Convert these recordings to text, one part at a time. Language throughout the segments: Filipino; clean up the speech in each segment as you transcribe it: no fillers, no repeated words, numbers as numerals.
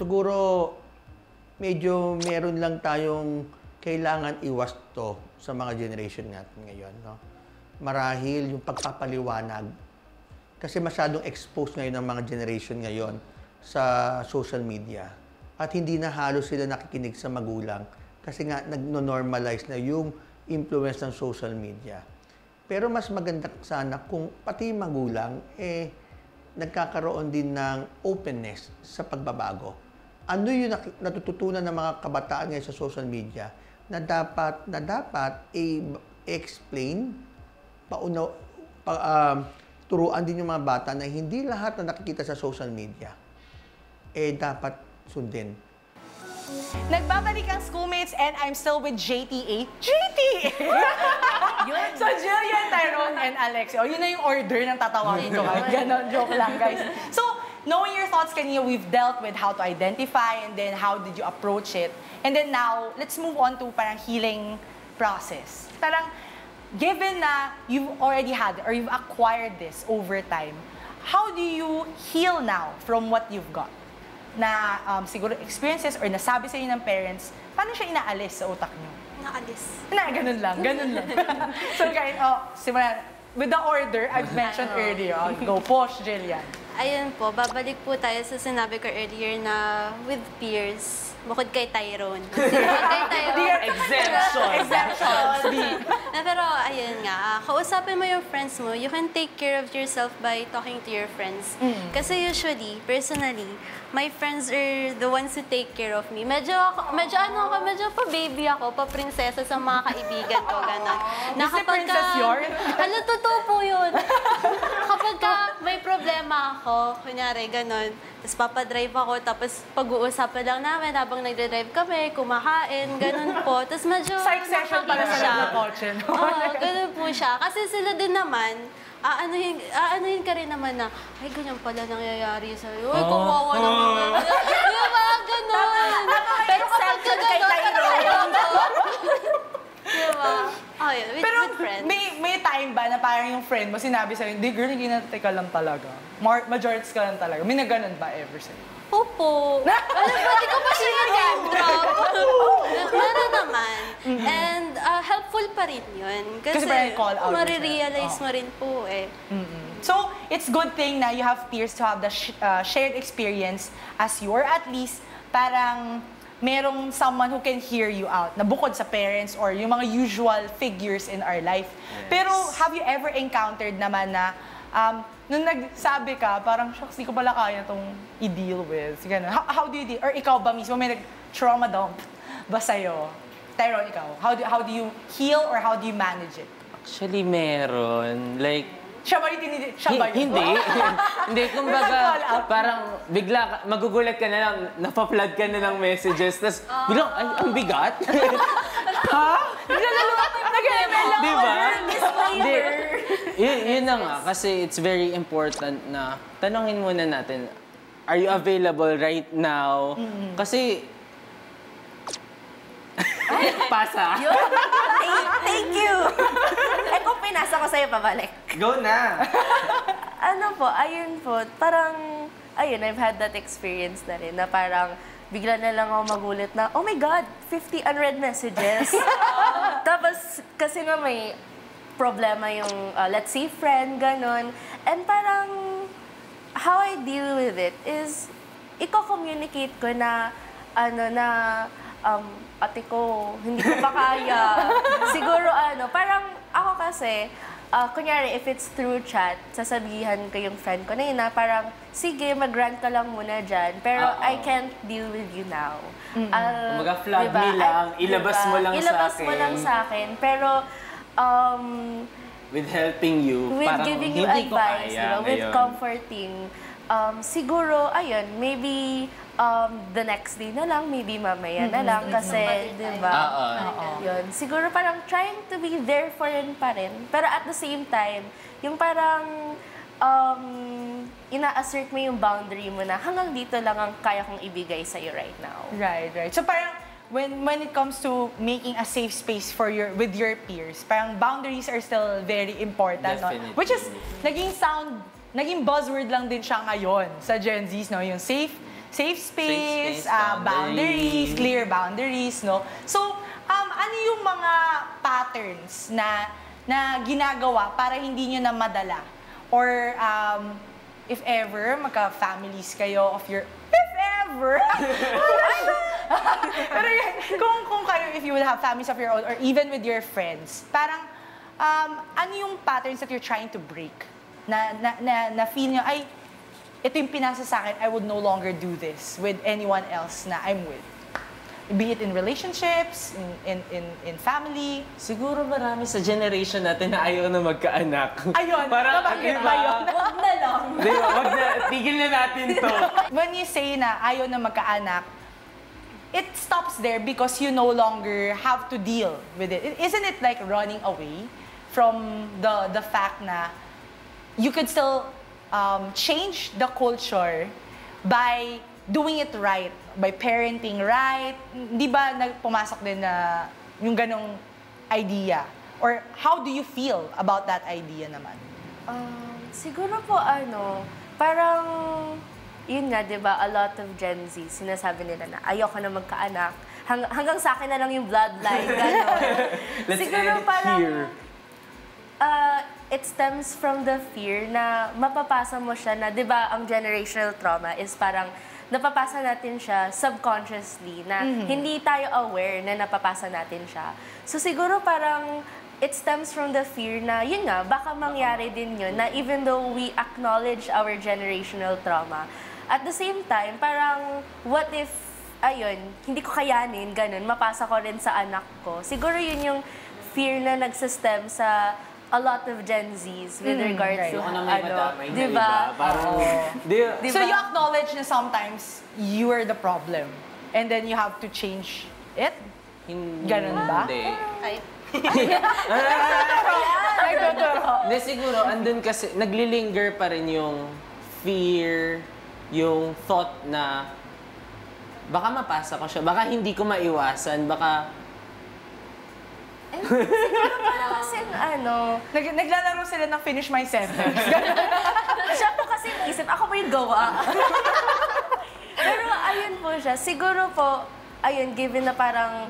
siguro medyo meron lang tayong kailangan iwasto sa mga generation natin ngayon, no? Marahil yung pagpapaliwanag. Kasi masyadong exposed ngayon ng mga generation ngayon sa social media. At hindi na halos sila nakikinig sa magulang kasi nga nagno-normalize na yung influence ng social media. Pero mas maganda sana kung pati magulang nagkakaroon din ng openness sa pagbabago. Ano yung natututunan ng mga kabataan ngayon sa social media na dapat i-explain, turuan din yung mga bata na hindi lahat na nakikita sa social media dapat sundin. Nagbabalik ang Schoolmates and I'm still with JTA. JTA! So, Jillian, Tyrone, and Alexio. Yun na yung order ng tatawagin ko. Ganon, joke lang, guys. So, knowing your thoughts kanina, we've dealt with how to identify and then how did you approach it. And then now, let's move on to parang healing process. Parang, given na you've already had or you've acquired this over time, how do you heal now from what you've got? Na siguro experiences or nasabi sa inyo ng parents, paano siya inaalis sa utak niyo? Naalis. Ganun lang. So, kahit, simulan, with the order I've mentioned earlier, go, push, Jillian. Ayun po, babalik po tayo sa sinabi ko earlier na with peers, bukod kay Tyrone. Exemption. Pero ayun nga, kausapin mo yung friends mo, you can take care of yourself by talking to your friends. Kasi usually, personally, my friends are the ones who take care of me. Medyo pa-baby ako, pa-prinsesa sa mga kaibigan ko, gano'n. Na kapag princess yun? Ano, totoo po yun. Kapag may problema ako, kunyari, gano'n, tapos papadrive ako, tapos pag-uusapan lang namin habang nagdadrive kami, kumakain, gano'n po. Tapos medyo psych session pala sa kotse, no? Oo, gano'n po siya. Kasi sila din naman, aanuhin ka rin naman na, ay, ganyan pala nangyayari sa'yo. Ay, kawawa naman. Diba? Ganon. Pero kapag gano'n, diba? Oh, yeah, with friends. May time ba na parang yung friend mo sinabi sa'yo, hindi, girl, ginatay ka lang talaga. Majorities ka lang talaga. May naganon ba ever sa'yo? Opo. Alam ba, di ko pa siya nag-drop. Meron naman. And helpful pa rin yun. Kasi call out marirealize mo rin po eh. So, it's good thing na you have peers to have the shared experience as you, or at least parang merong someone who can hear you out, na bukod sa parents or yung mga usual figures in our life. Yes. Pero have you ever encountered naman na nung nagsabi ka, parang, shucks, di ko pala kaya itong i-deal with. Ganun. How do you deal? Or ikaw ba mismo may nag-trauma dump ba sa'yo? Tyrone, ikaw, how do you heal or how do you manage it? Actually, meron. Like, siya ba yun? Hindi, kumbaga, parang bigla, magugulat ka na lang, napaplood ka na ng messages, tapos biglang, ay, ang bigat. Ha? Nag-email lang diba? Disclaimer. Yun na nga, kasi it's very important na tanongin muna natin, are you available right now? Kasi, pasa. Thank you! Kung pinasa ko sa'yo, pabalik. Go na! Ano po, ayun po, parang, ayun, I've had that experience na rin, na parang, bigla na lang ako magulit na, oh my God, 50 unread messages. Tapos, kasi nga may problema yung, let's say, friend, ganon. And parang, how I deal with it is, i-communicate ko na, ate ko, hindi ko pa kaya. Siguro parang ako kasi, kunyari, if it's through chat, sasabihan ko yung friend ko na yun na parang, sige, mag-rant ka lang muna dyan, pero I can't deal with you now. Kumbaga, flag me lang, ilabas mo lang sa akin. Ilabas mo lang sa akin, pero, with helping you, with parang giving you hindi ko advice, kaya with ngayon. comforting, siguro, ayun, maybe, the next day na lang, maybe mamaya na lang, kasi, di ba? Yun. Siguro parang trying to be there for yun pa rin. Pero at the same time, yung parang ina-assert mo yung boundary mo na hanggang dito lang ang kaya kong ibigay sa'yo right now. Right. So parang, when it comes to making a safe space for with your peers, parang boundaries are still very important, no? Which is naging buzzword lang din siya ngayon sa Gen Zs, no? Yung safe safe space, boundaries. boundaries, clear boundaries, no? So, ano yung mga patterns na ginagawa para hindi nyo na madala? Or, if ever, magka-families kayo of your... If ever! Pero yun, kung kayo, if you will have families of your own, or even with your friends, parang, ano yung patterns that you're trying to break? Na feel nyo, ay, ito yung pinasa sa akin, I would no longer do this with anyone else na I'm with. Be it in relationships, in family. Siguro marami sa generation natin na ayaw na magkaanak. Ayun, Parang, nabanggit diba? ba yun? Wag na lang. Di ba? Wag na, tigil na natin to. When you say na ayaw na magkaanak, it stops there because you no longer have to deal with it. Isn't it like running away from the fact na you could still change the culture by doing it right, by parenting right? Di ba pumasok din na yung ganong idea? Or how do you feel about that idea naman? Siguro po parang, yun nga, di ba, a lot of Gen Z, sinasabi nila na ayoko na magkaanak. Hanggang sa akin na lang yung bloodline, gano'n. Let's Siguro end it parang, here. it stems from the fear na mapapasa mo siya na, di ba, ang generational trauma is parang napapasa natin siya subconsciously na hindi tayo aware na napapasa natin siya. So siguro parang it stems from the fear na, yun nga, baka mangyari din yun na even though we acknowledge our generational trauma, at the same time, parang what if, ayun, hindi ko kayanin, ganun, mapasa ko rin sa anak ko. Siguro yun yung fear na nagsistem sa a lot of Gen Zs with regards to, Ayoko na may madamay na diba? iba. Parang, Diba? So you acknowledge na sometimes you are the problem and then you have to change it? Ganun ba? Hindi. Hindi, siguro, andun kasi, naglilinger pa rin yung fear, yung thought na baka mapasa ko siya, baka hindi ko maiwasan, baka... Siguro parang kasi Naglalaro sila ng finish my sentence. siya po kasi yung isip, ako po yung gawa. Pero ayun po siya, siguro po, ayun, given na parang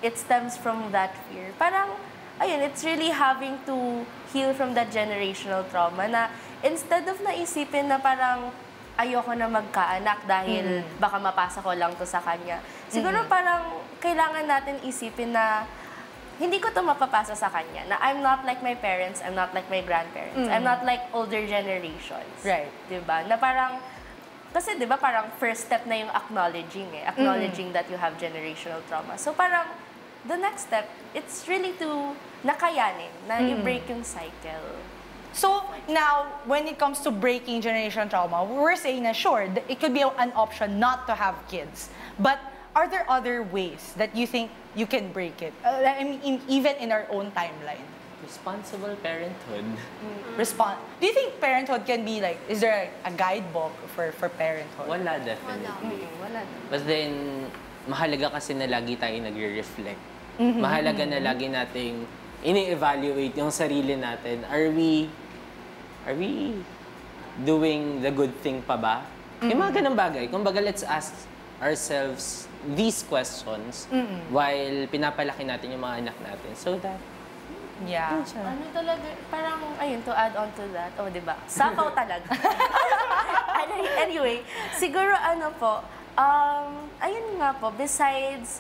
it stems from that fear. Parang, ayun, it's really having to heal from that generational trauma na instead of naisipin na parang ayoko na magkaanak dahil baka mapasa ko lang to sa kanya. Siguro parang kailangan natin isipin na hindi ko to mapapasa sa kanya. Na I'm not like my parents, I'm not like my grandparents, I'm not like older generations. Right. Diba? Na parang, kasi diba parang first step na yung acknowledging Acknowledging that you have generational trauma. So parang, the next step, it's really to nakayanin, na i-break yung cycle. So now, when it comes to breaking generational trauma, we're saying na sure, it could be an option not to have kids. But are there other ways that you think you can break it? I mean, even in our own timeline. Responsible parenthood. Do you think parenthood can be like, is there a guidebook for parenthood? Wala, definitely. Wala. But then, mahalaga kasi na lagi tayo nagre-reflect. Mahalaga na lagi nating ini-evaluate yung sarili natin. Are we doing the good thing pa ba? Yung mga ganang bagay. Kumbaga, let's ask ourselves these questions while pinapalaki natin yung mga anak natin. So that, Yeah. Ano talaga, parang, ayun, to add on to that, diba? Sapaw talaga. Anyway, siguro ayun nga po, besides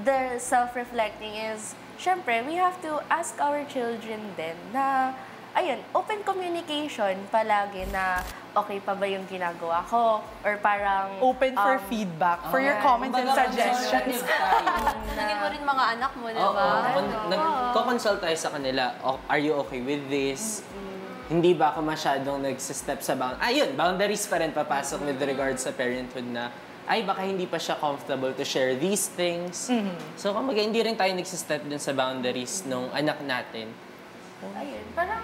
the self-reflecting is, syempre, we have to ask our children din na, ayun, open communication palagi na okay pa ba yung ginagawa ko? Or parang... Open for feedback, for your comments and suggestions. Tingin mo rin mga anak mo, di ba? Nagko-consult tayo sa kanila, are you okay with this? Hindi ba ako masyadong nagsistep sa boundaries pa rin papasok with regards sa parenthood na, ay, baka hindi pa siya comfortable to share these things. So, kumbaga, hindi rin tayo nagsistep dun sa boundaries nung anak natin. Ayun, parang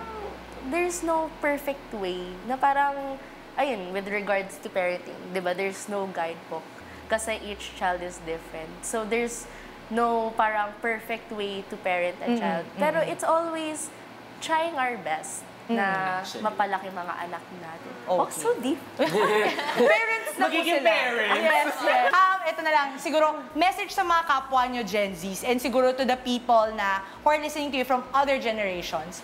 there's no perfect way na parang, ayun, with regards to parenting, di ba, there's no guidebook kasi each child is different. So there's no parang perfect way to parent a child. Pero it's always trying our best na Actually. mapalaki mga anak natin. Okay. Oh, so deep. Parents na po Magiging sila. parents. Yes, yes. Ito na lang, siguro, message sa mga kapwa nyo Gen Zs and siguro to the people na who are listening to you from other generations.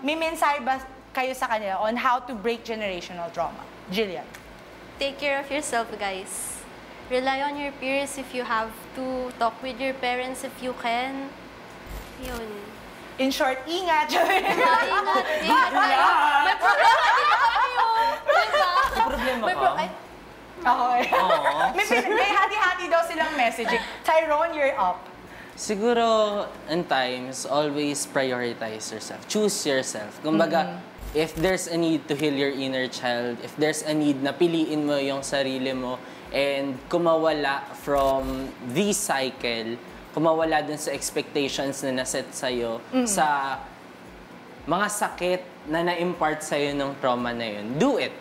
May mensahe ba kayo sa kanila on how to break generational trauma? Jillian. Take care of yourself, guys. Rely on your peers if you have to. Talk with your parents if you can. Yun. In short, ingat. Ingat, ingat tayo. May problema din kayo. Diba? May problema May ka? Okay. Oo. may hati-hati daw silang messaging. Tyrone, you're up. Siguro, in times, always prioritize yourself. Choose yourself. Kumbaga, if there's a need to heal your inner child, if there's a need na piliin mo yung sarili mo, and kumawala from this cycle, kumawala dun sa expectations na naset sa'yo, sa mga sakit na na-impart sa'yo ng trauma na yun, do it.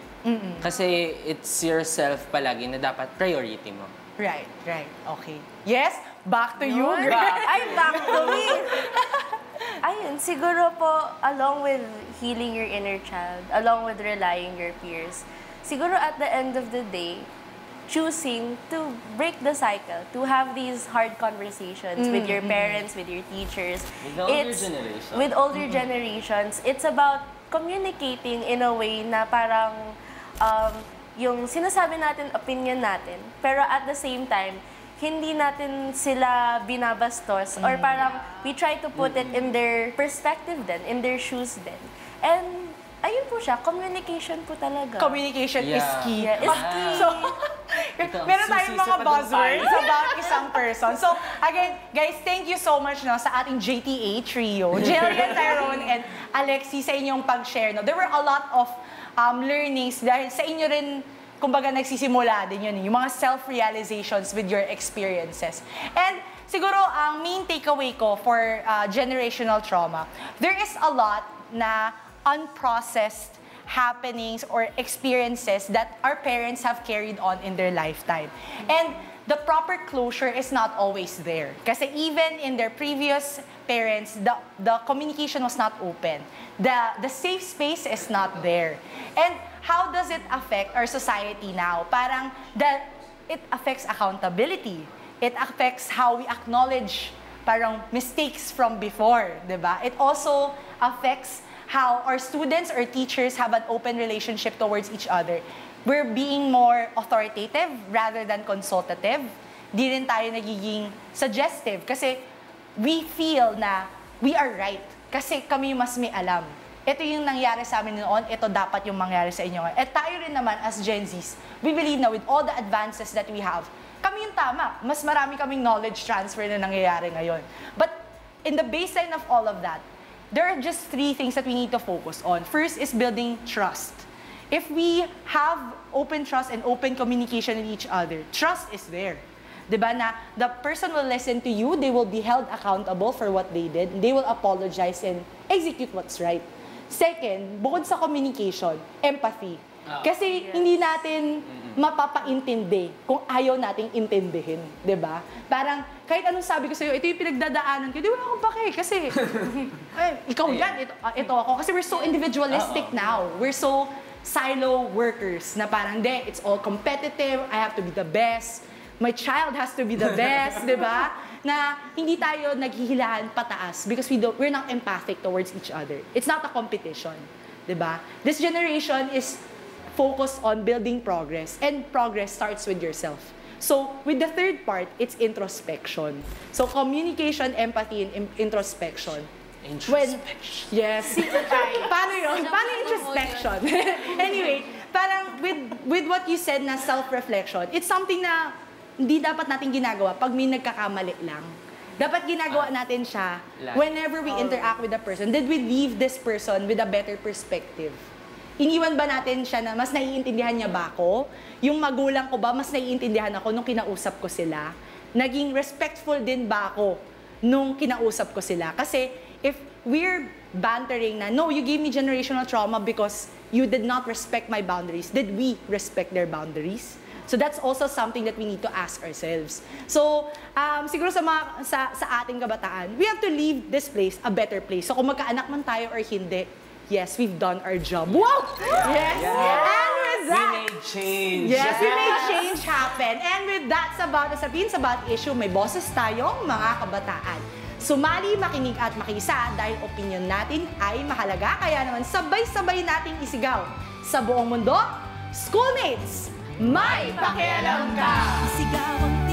Kasi it's yourself palagi na dapat priority mo. Right. Okay. Yes, back to you. Yun. Ay, back to me. Ayun, siguro po, along with healing your inner child, along with relying your peers, siguro at the end of the day, choosing to break the cycle, to have these hard conversations with your parents, with your teachers. With the older generation. With older generations, it's about communicating in a way na parang yung sinasabi natin, opinion natin, pero at the same time, hindi natin sila binabastos or parang we try to put it in their perspective din, in their shoes din. And ayun po siya, communication po talaga. Communication is Yeah. key. Yeah, is key. So, Ito, meron tayong sisisi mga pa dun buzzwords tayo. about isang person. So, again, guys, thank you so much no, sa ating JTA trio. Jillian, Tyrone, and Alexi sa inyong pag-share. No. There were a lot of learnings dahil sa inyo rin, kumbaga, nagsisimula din yun. Yung mga self-realizations with your experiences. And siguro, ang main takeaway ko for generational trauma, there is a lot na unprocessed happenings or experiences that our parents have carried on in their lifetime. And the proper closure is not always there. Kasi even in their previous parents, the communication was not open. The safe space is not there. And how does it affect our society now? Parang it affects accountability. It affects how we acknowledge parang mistakes from before, diba? It also affects how our students or teachers have an open relationship towards each other. We're being more authoritative rather than consultative. Di rin tayo nagiging suggestive kasi we feel na we are right kasi kami yung mas may alam. Ito yung nangyari sa amin noon, ito dapat yung mangyari sa inyo. At tayo rin naman as Gen Zs, we believe na with all the advances that we have, kami yung tama. Mas marami kaming knowledge transfer na nangyayari ngayon. But in the baseline of all of that, there are just 3 things that we need to focus on. First is building trust. If we have open trust and open communication with each other, trust is there. Diba na the person will listen to you, they will be held accountable for what they did, they will apologize and execute what's right. Second, bukod sa communication, empathy. Kasi hindi natin mapapaintindi kung ayaw nating intindihin, 'di ba? Parang kahit anong sabi ko sa iyo, ito yung pinagdadaanan ko, di wala akong pake kasi ikaw yan, ito ako. Kasi we're so individualistic now. We're so silo workers na parang, it's all competitive, I have to be the best. My child has to be the best, 'di ba? Na hindi tayo naghihilahan pataas because we're not empathic towards each other. It's not a competition, 'di ba? This generation is focused on building progress, and progress starts with yourself. So, with the third part, it's introspection. So, communication, empathy, and introspection. Introspection. Yes. Paano yun? Paano introspection? Anyway, parang with what you said na self-reflection, it's something na hindi dapat natin ginagawa pag may nagkakamali lang. Dapat ginagawa natin siya whenever we interact with a person. Did we leave this person with a better perspective? Iniwan ba natin siya na mas naiintindihan niya ba ako? Yung magulang ko ba, mas naiintindihan ako nung kinausap ko sila? Naging respectful din ba ako nung kinausap ko sila? Kasi if we're bantering na, no, you gave me generational trauma because you did not respect my boundaries. Did we respect their boundaries? So that's also something that we need to ask ourselves. So, siguro sa ating kabataan, we have to leave this place a better place. So kung magkaanak man tayo or hindi, yes, we've done our job. Wow! Yes! And with We that, made change. yes, we made change happen. And with that, sabihin sa bawat issue, may boses tayong mga kabataan. Sumali, makinig at makisa dahil opinion natin ay mahalaga. Kaya naman sabay-sabay nating isigaw sa buong mundo. Schoolmates, may pakialam ka! Sigaw ang